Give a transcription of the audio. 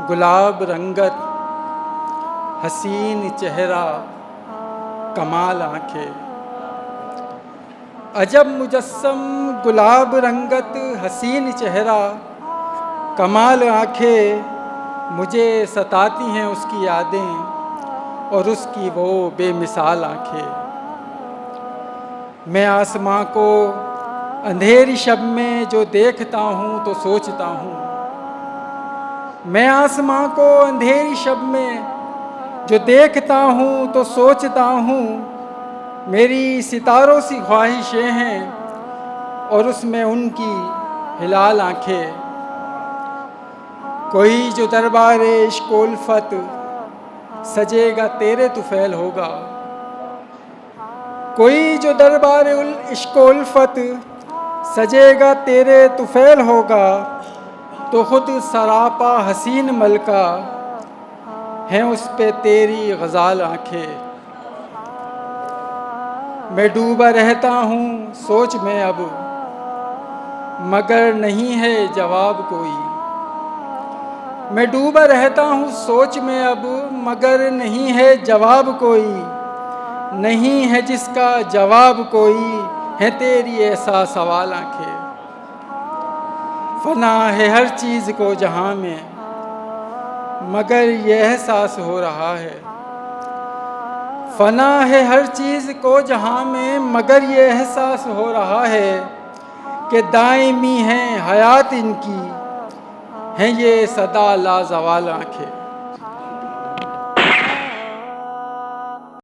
गुलाब रंगत हसीन चेहरा कमाल आंखें। अजब मुजस्सम गुलाब रंगत हसीन चेहरा कमाल आंखें। मुझे सताती हैं उसकी यादें और उसकी वो बेमिसाल आंखें। मैं आसमां को अंधेरी शब में जो देखता हूँ तो सोचता हूँ। मैं आसमां को अंधेरी शब में जो देखता हूँ तो सोचता हूँ। मेरी सितारों सी ख्वाहिशें हैं और उसमें उनकी हिलाल आंखें। कोई जो दरबारे इश्क उल्फत सजेगा तेरे तुफैल होगा। कोई जो दरबारे इश्क उल्फत सजेगा तेरे तुफैल होगा। तो खुद सरापा हसीन मलका हैं उस पे तेरी गज़ाल आंखें। मैं डूबा रहता हूँ सोच में अब मगर नहीं है जवाब कोई। मैं डूबा रहता हूँ सोच में अब मगर नहीं है जवाब कोई। नहीं है जिसका जवाब कोई है तेरी ऐसा सवाल आंखें। फना है हर चीज़ को जहाँ में मगर ये एहसास हो रहा है। फना है हर चीज़ को जहाँ में मगर ये एहसास हो रहा है कि दायमी हैं हयात इनकी हैं ये सदा लाजवाल आंखें।